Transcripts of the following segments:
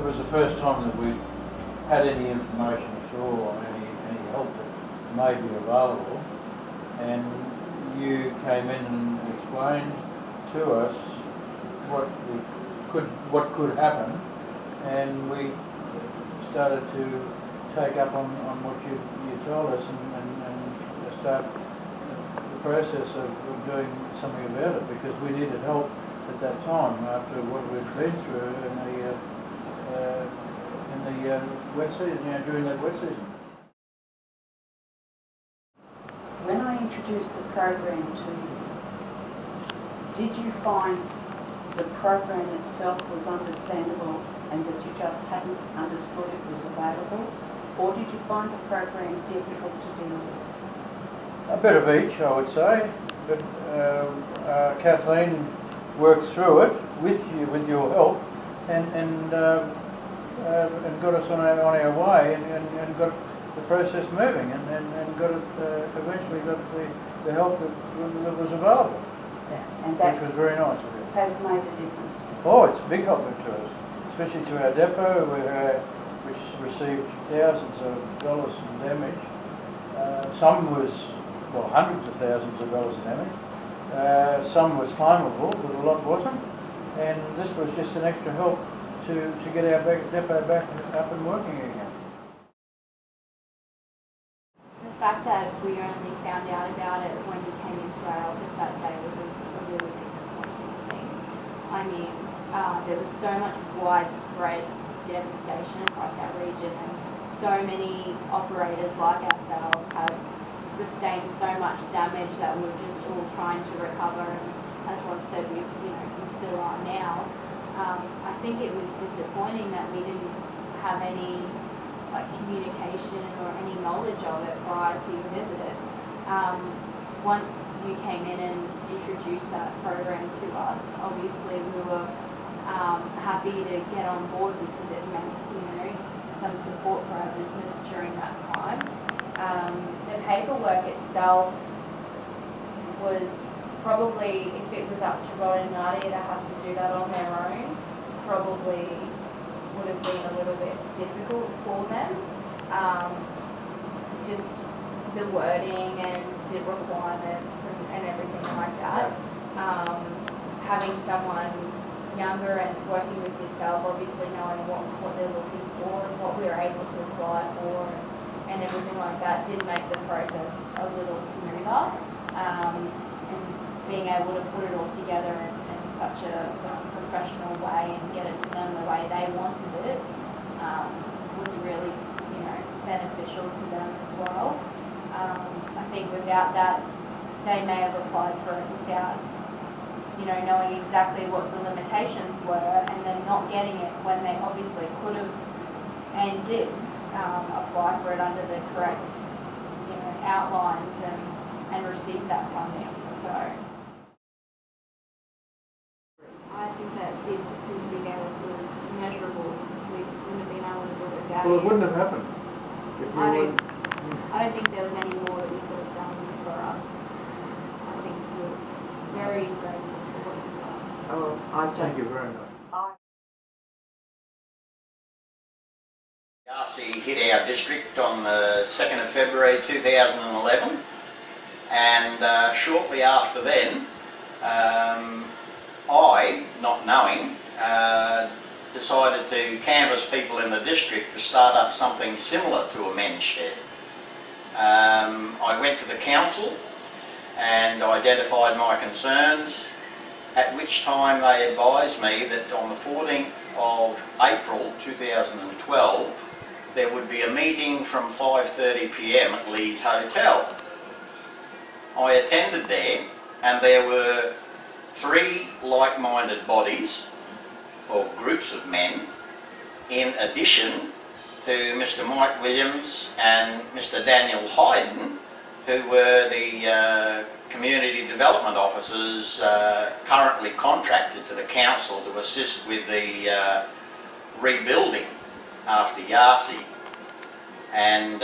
was the first time that we had any information at all on any help that may be available, and you came in and explained to us what could happen, and we started to take up on what you told us and start the process of doing something about it, because we needed help at that time after what we'd been through in the wet season, during that wet season. When I introduced the program to you, did you find the program itself was understandable and that you just hadn't understood it was available, or did you find the program difficult to deal with? A bit of each, I would say, but Kathleen worked through it with your help, and got us on our way, and got the process moving, and got it eventually got the help that was available, and that which was very nice of you. Has made a difference. Oh, it's a big help to us, especially to our depot, which received thousands of dollars in damage. Some was, well, hundreds of thousands of dollars in damage. Some was claimable, but a lot wasn't. And this was just an extra help to get our depot back up and working again. The fact that we only found out about it when you came into our office that day was a really disappointing thing. I mean, there was so much widespread devastation across our region, and so many operators like ourselves have sustained so much damage that we're just all trying to recover. And as Rod said, we still are now. I think it was disappointing that we didn't have any communication or any knowledge of it prior to your visit. Once you came in and introduced that program to us, obviously we were happy to get on board because it meant some support for our business during that time. The paperwork itself was probably, if it was up to Rod and Nadia to have to do that on their own, probably would have been a little bit difficult for them. Just the wording and the requirements and everything like that. Having someone younger and working with yourself, obviously knowing what they're looking for and what we're able to apply for and everything like that did make the process a little smoother. And being able to put it all together in such a professional way and get it to them the way they wanted it was really, beneficial to them as well. I think without that, they may have applied for it without, knowing exactly what the limitations were, and then not getting it when they obviously could have and did apply for it under the correct, outlines and receive that funding. So I think that the assistance you gave us was measurable. We wouldn't have been able to do it without Well, it you. wouldn't have happened. I don't think there was any more that you could have done for us. I think we're very grateful for what you've done. Thank you very much. Yasi hit our district on the 2nd of February 2011, and shortly after then, I, not knowing, decided to canvass people in the district to start up something similar to a men's shed. I went to the council and identified my concerns, at which time they advised me that on the 14th of April 2012 there would be a meeting from 5:30 p.m. at Lee's Hotel. I attended there, and there were 3 like-minded bodies or groups of men, in addition to Mr. Mike Williams and Mr. Daniel Hyden, who were the community development officers currently contracted to the council to assist with the rebuilding after Yasi. And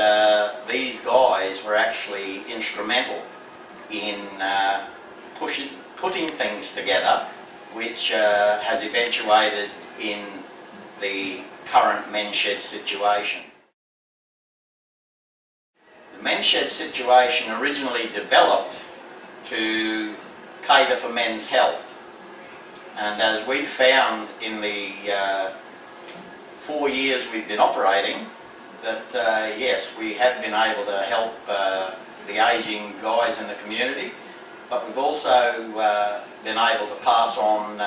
these guys were actually instrumental in putting things together, which has eventuated in the current men's shed situation. The men's shed situation originally developed to cater for men's health, and as we've found in the 4 years we've been operating, that yes, we have been able to help the ageing guys in the community, but we've also been able to pass on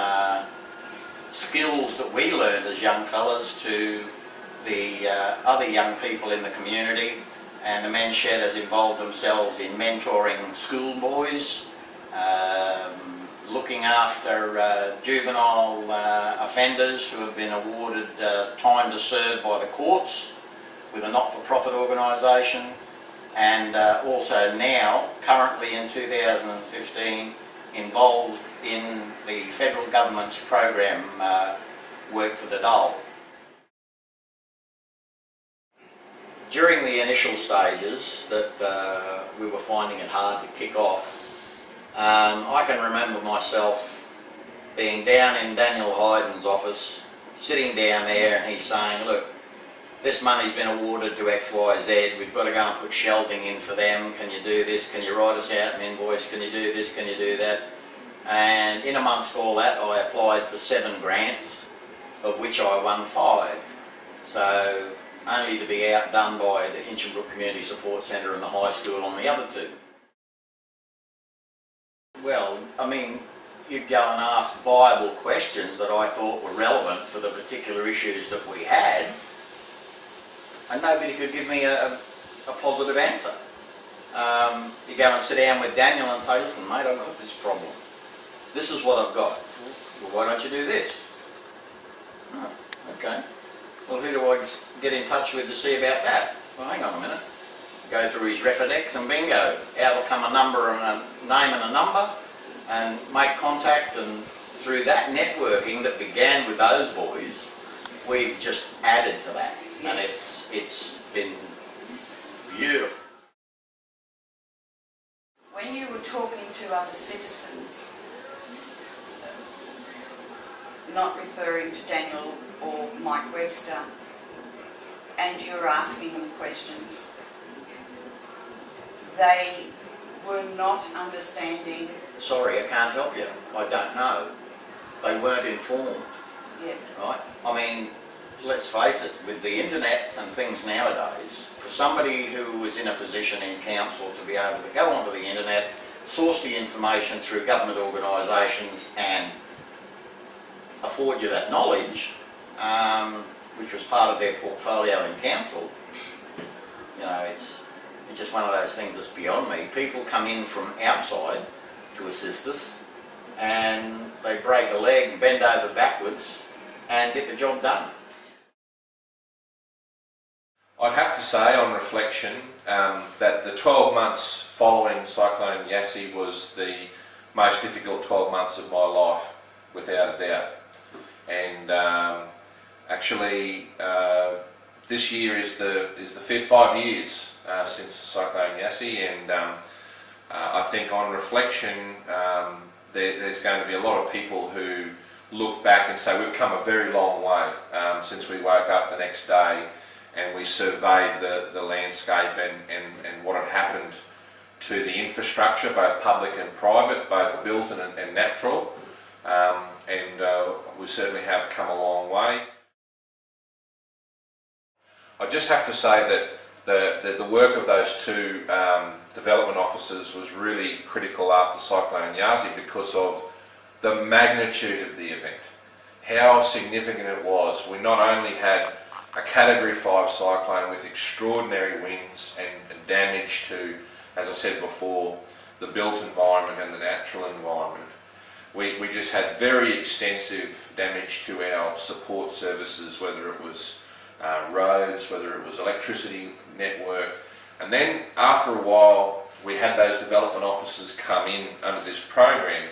skills that we learned as young fellas to the other young people in the community, and the men's shed has involved themselves in mentoring schoolboys, looking after juvenile offenders who have been awarded time to serve by the courts with a not-for-profit organisation, and also now, currently in 2015, involved in the federal government's program Work for the Dole. During the initial stages that we were finding it hard to kick off, I can remember myself being down in Daniel Hyden's office, sitting down there, and he's saying, look, this money's been awarded to X, Y, Z, we've got to go and put shelving in for them, can you do this, can you write us out an invoice, can you do this, can you do that? And in amongst all that, I applied for 7 grants, of which I won 5. So, only to be outdone by the Hinchinbrook Community Support Centre and the high school on the other 2. Well, I mean, you'd go and ask viable questions that I thought were relevant for the particular issues that we had, and nobody could give me a positive answer. You go and sit down with Daniel and say, listen mate, I've got this problem. This is what I've got. Well, why don't you do this? Oh, okay. Well, who do I get in touch with to see about that? Well, hang on a minute. Go through his Refidex and bingo. Out will come a number and a name and a number, and make contact, and through that networking that began with those boys, we've just added to that. Yes. And it's been beautiful. When you were talking to other citizens, not referring to Daniel or Mike Webster, and you were asking them questions, they were not understanding. Sorry, I can't help you. I don't know. They weren't informed. Yeah. Right? I mean, let's face it, with the internet and things nowadays, for somebody who was in a position in council to be able to go onto the internet, source the information through government organisations and afford you that knowledge, which was part of their portfolio in council, you know, it's just one of those things that's beyond me. People come in from outside to assist us, and they break a leg, bend over backwards, and get the job done. I'd have to say, on reflection, that the 12 months following Cyclone Yasi was the most difficult 12 months of my life, without a doubt. And actually, this year is the 5 years since Cyclone Yasi, and I think on reflection, there's going to be a lot of people who look back and say we've come a very long way since we woke up the next day and we surveyed the landscape and what had happened to the infrastructure, both public and private, both built and natural, and we certainly have come a long way. I just have to say that the work of those 2 development officers was really critical after Cyclone Yasi because of the magnitude of the event, how significant it was. We not only had a Category 5 cyclone with extraordinary winds and damage to, as I said before, the built environment and the natural environment. We just had very extensive damage to our support services, whether it was roads, whether it was electricity network. And then after a while we had those development officers come in under this program,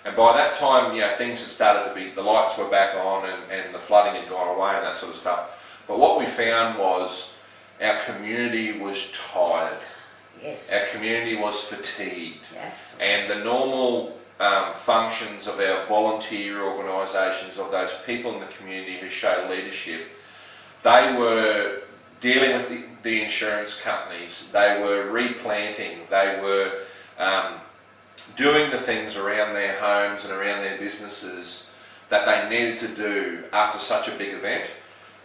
and by that time, you know, things had started to be, the lights were back on and the flooding had gone away and that sort of stuff. But what we found was our community was tired. Yes. Our community was fatigued. Yes. And the normal functions of our volunteer organisations, of those people in the community who show leadership, They were dealing with the insurance companies, they were replanting, they were doing the things around their homes and around their businesses that they needed to do after such a big event.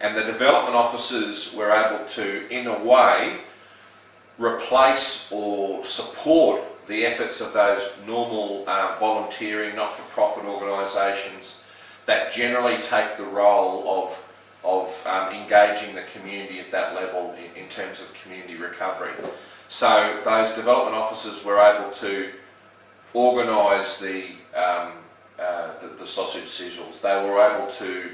And the development officers were able to, in a way, replace or support the efforts of those normal volunteering, not-for-profit organisations that generally take the role of engaging the community at that level in terms of community recovery. So those development officers were able to organise the sausage sizzles. They were able to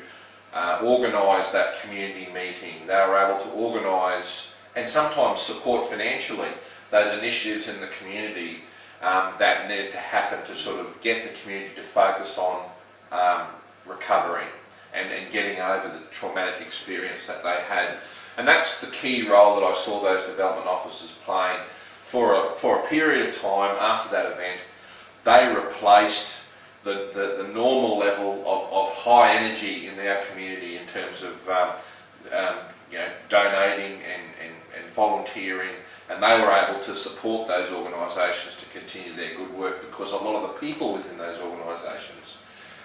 organise that community meeting. They were able to organise and sometimes support financially those initiatives in the community that needed to happen to sort of get the community to focus on recovering and getting over the traumatic experience that they had. And that's the key role that I saw those development officers playing. For a period of time after that event, they replaced the normal level of high energy in our community in terms of donating and volunteering, and they were able to support those organisations to continue their good work, because a lot of the people within those organisations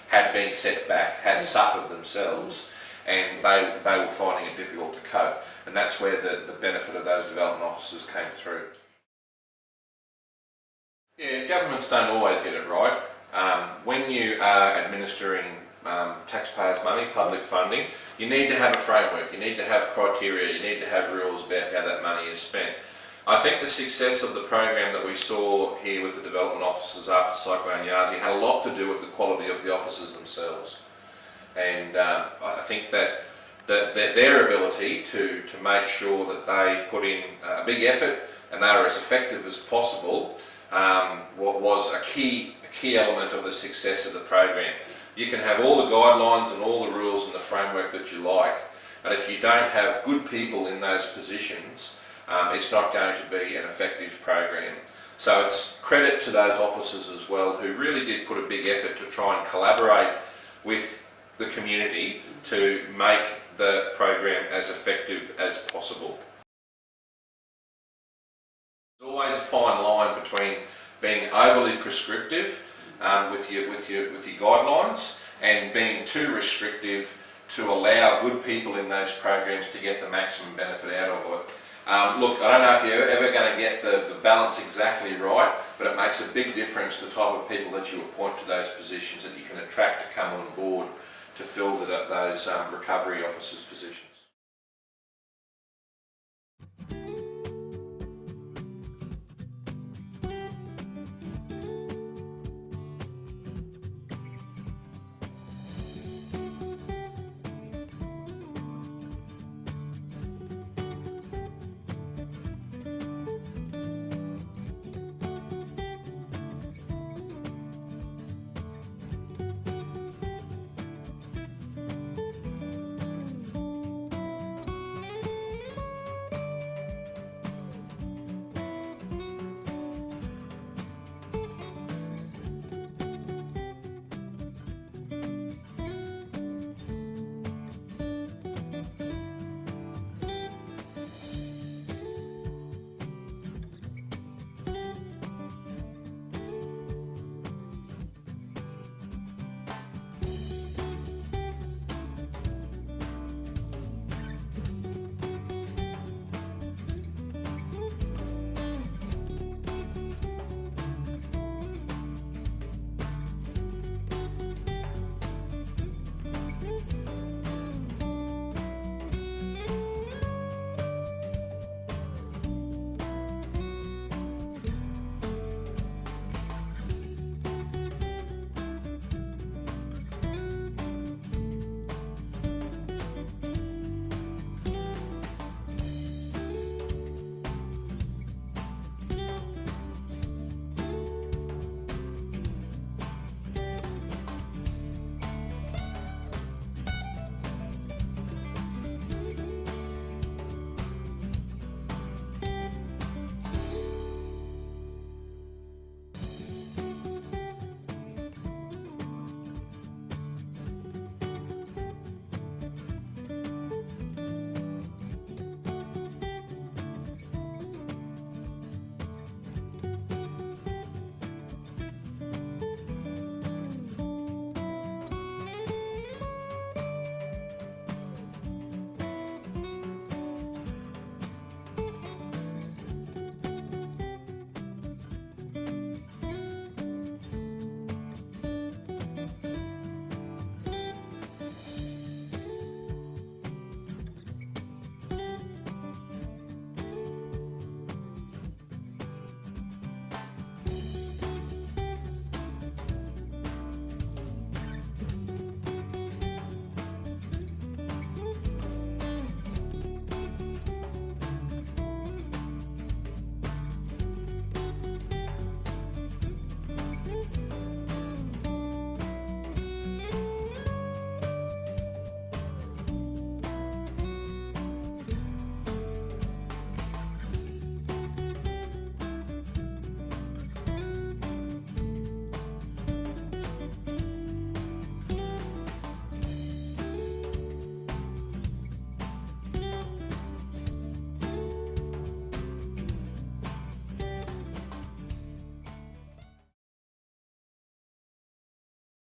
had been set back, had suffered themselves, and they were finding it difficult to cope. And that's where the benefit of those development officers came through. Yeah, governments don't always get it right. When you are administering taxpayers' money, public funding, you need to have a framework, you need to have criteria, you need to have rules about how that money is spent. I think the success of the program that we saw here with the development officers after Cyclone Yasi had a lot to do with the quality of the officers themselves. And I think that their ability to make sure that they put in a big effort and they were as effective as possible was a key element of the success of the program. You can have all the guidelines and all the rules and the framework that you like, but if you don't have good people in those positions, it's not going to be an effective program. So it's credit to those officers as well, who really did put a big effort to try and collaborate with the community to make the program as effective as possible. There's always a fine line between being overly prescriptive with your guidelines and being too restrictive to allow good people in those programs to get the maximum benefit out of it. Look, I don't know if you're ever going to get the balance exactly right, but it makes a big difference the type of people that you appoint to those positions that you can attract to come on board to fill those recovery officers' positions.